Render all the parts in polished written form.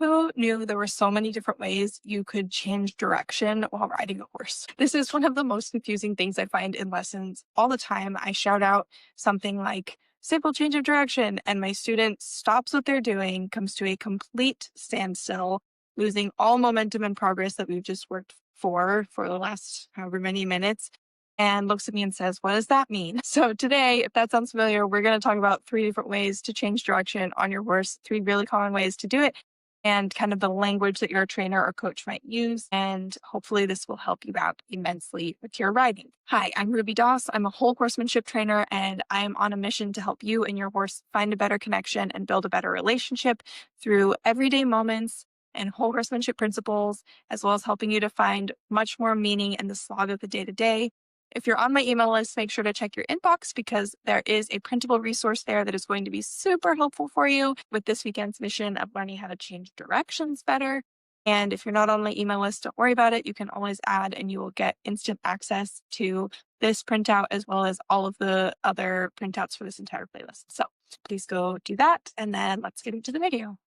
Who knew there were so many different ways you could change direction while riding a horse? This is one of the most confusing things I find in lessons all the time. I shout out something like simple change of direction, and my student stops what they're doing, comes to a complete standstill, losing all momentum and progress that we've just worked for the last however many minutes, and looks at me and says, "What does that mean?" So today, if that sounds familiar, we're going to talk about 3 different ways to change direction on your horse, 3 really common ways to do it, and kind of the language that your trainer or coach might use. And hopefully this will help you out immensely with your riding. Hi, I'm Ruby Doss. I'm a whole horsemanship trainer, and I'm on a mission to help you and your horse find a better connection and build a better relationship through everyday moments and whole horsemanship principles, as well as helping you to find much more meaning in the slog of the day to day. If you're on my email list, make sure to check your inbox because there is a printable resource there that is going to be super helpful for you with this weekend's mission of learning how to change directions better. And if you're not on my email list, don't worry about it. You can always add and you will get instant access to this printout as well as all of the other printouts for this entire playlist. So please go do that. And then let's get into the video.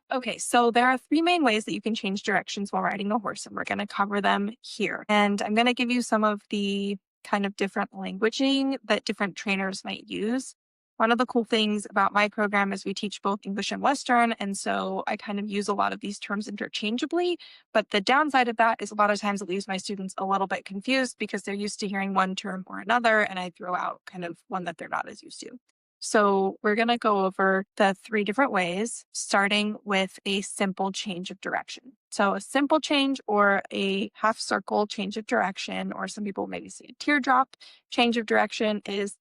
Okay, so there are 3 main ways that you can change directions while riding a horse, and we're going to cover them here. And I'm going to give you some of the kind of different languaging that different trainers might use. One of the cool things about my program is we teach both English and Western, and so I kind of use a lot of these terms interchangeably. But the downside of that is a lot of times it leaves my students a little bit confused because they're used to hearing one term or another, and I throw out kind of one that they're not as used to. So we're going to go over the 3 different ways, starting with a simple change of direction. So a simple change or a half circle change of direction, or some people maybe say a teardrop change of direction, is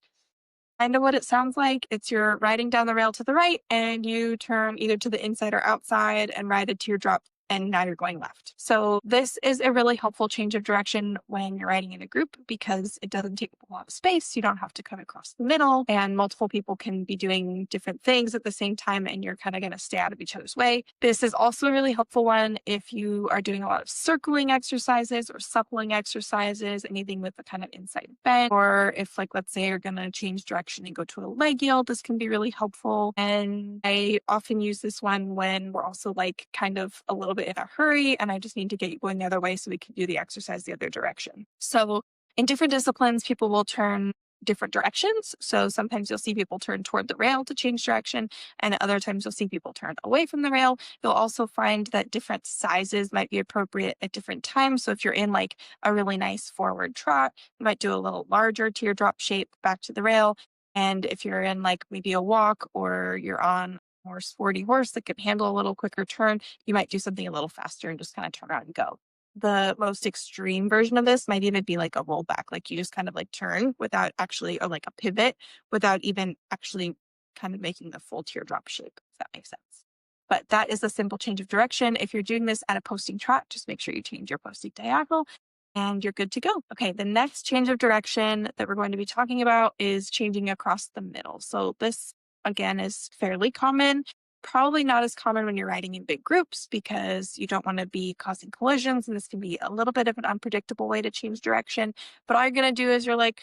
kind of what it sounds like. It's you're riding down the rail to the right and you turn either to the inside or outside and ride a teardrop, and now you're going left. So this is a really helpful change of direction when you're riding in a group because it doesn't take up a lot of space. You don't have to cut across the middle, and multiple people can be doing different things at the same time, and you're kind of going to stay out of each other's way. This is also a really helpful one if you are doing a lot of circling exercises or suppling exercises, anything with a kind of inside bend, or if, like, let's say you're going to change direction and go to a leg yield, this can be really helpful. And I often use this one when we're also like kind of a little bit in a hurry and I just need to get you going the other way so we can do the exercise the other direction. So in different disciplines, people will turn different directions. So sometimes you'll see people turn toward the rail to change direction, and other times you'll see people turn away from the rail. You'll also find that different sizes might be appropriate at different times. So if you're in like a really nice forward trot, you might do a little larger teardrop shape back to the rail. And if you're in like maybe a walk or you're on more sporty horse that can handle a little quicker turn, you might do something a little faster and just kind of turn around and go. The most extreme version of this might even be like a rollback, like you just kind of like turn without actually, or like a pivot without even actually kind of making the full teardrop shape, if that makes sense. But that is a simple change of direction. If you're doing this at a posting trot, just make sure you change your posting diagonal and you're good to go. Okay, the next change of direction that we're going to be talking about is changing across the middle. So this again is fairly common, probably not as common when you're riding in big groups because you don't want to be causing collisions, and this can be a little bit of an unpredictable way to change direction. But all you're going to do is you're like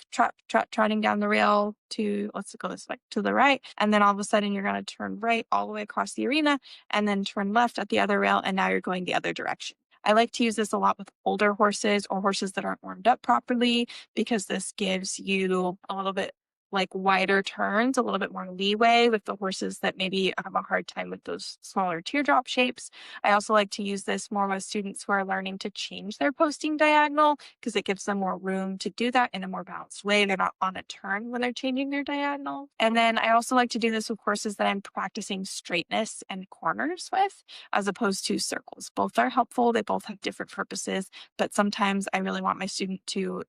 trotting down the rail to, let's go this way, to the right, and then all of a sudden you're going to turn right all the way across the arena and then turn left at the other rail, and now you're going the other direction. I like to use this a lot with older horses or horses that aren't warmed up properly because this gives you a little bit like wider turns, a little bit more leeway with the horses that maybe have a hard time with those smaller teardrop shapes. I also like to use this more with students who are learning to change their posting diagonal because it gives them more room to do that in a more balanced way. They're not on a turn when they're changing their diagonal. And then I also like to do this with horses that I'm practicing straightness and corners with, as opposed to circles. Both are helpful. They both have different purposes, but sometimes I really want my student to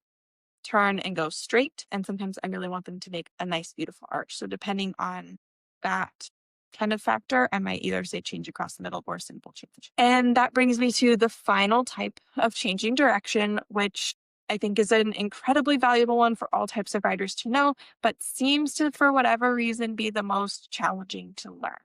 turn and go straight, and sometimes I really want them to make a nice, beautiful arch. So depending on that kind of factor, I might either say change across the middle or simple change. And that brings me to the final type of changing direction, which I think is an incredibly valuable one for all types of riders to know, but seems to, for whatever reason, be the most challenging to learn.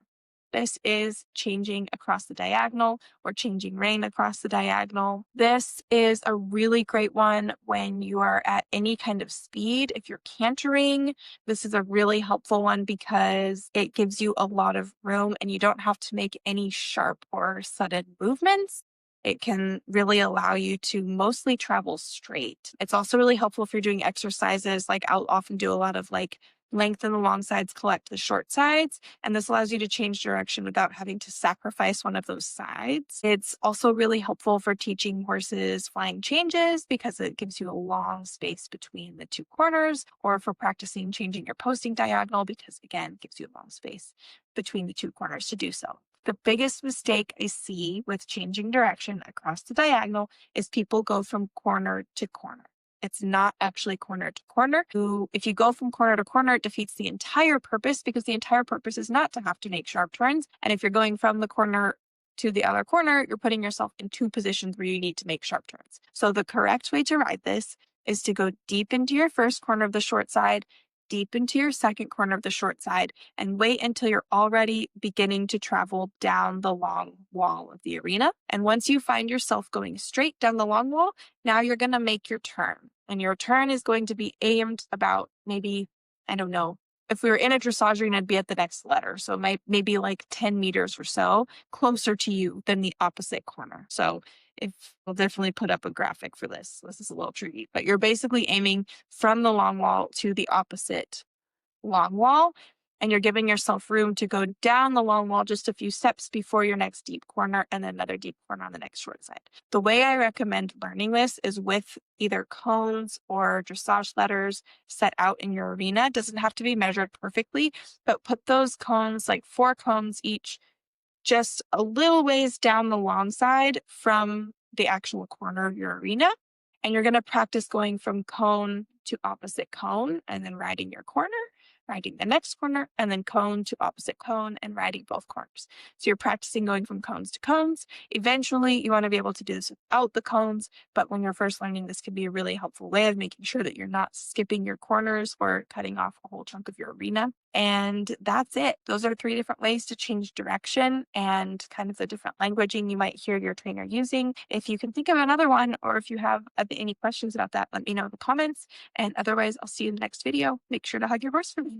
This is changing across the diagonal or changing rein across the diagonal. This is a really great one when you are at any kind of speed. If you're cantering, this is a really helpful one because it gives you a lot of room and you don't have to make any sharp or sudden movements. It can really allow you to mostly travel straight. It's also really helpful if you're doing exercises. Like I'll often do a lot of like lengthen the long sides, collect the short sides. And this allows you to change direction without having to sacrifice one of those sides. It's also really helpful for teaching horses flying changes because it gives you a long space between the two corners, or for practicing changing your posting diagonal because, again, it gives you a long space between the two corners to do so. The biggest mistake I see with changing direction across the diagonal is people go from corner to corner. It's not actually corner to corner. If you go from corner to corner, it defeats the entire purpose because the entire purpose is not to have to make sharp turns. And if you're going from the corner to the other corner, you're putting yourself in two positions where you need to make sharp turns. So the correct way to ride this is to go deep into your first corner of the short side, deep into your second corner of the short side, and wait until you're already beginning to travel down the long wall of the arena. And once you find yourself going straight down the long wall, now you're going to make your turn. And your turn is going to be aimed about maybe, I don't know, if we were in a dressage arena, it'd be at the next letter. So it might maybe like 10 meters or so closer to you than the opposite corner. So if we'll definitely put up a graphic for this. This is a little tricky, but you're basically aiming from the long wall to the opposite long wall, and you're giving yourself room to go down the long wall just a few steps before your next deep corner and then another deep corner on the next short side. The way I recommend learning this is with either cones or dressage letters set out in your arena. It doesn't have to be measured perfectly, but put those cones, like 4 cones each, just a little ways down the long side from the actual corner of your arena. And you're going to practice going from cone to opposite cone and then riding your corner, riding the next corner, and then cone to opposite cone and riding both corners. So you're practicing going from cones to cones. Eventually, you want to be able to do this without the cones, but when you're first learning, this can be a really helpful way of making sure that you're not skipping your corners or cutting off a whole chunk of your arena. And that's it. Those are 3 different ways to change direction and kind of the different languaging you might hear your trainer using. If you can think of another one, or if you have any questions about that, let me know in the comments. And otherwise, I'll see you in the next video. Make sure to hug your horse for me.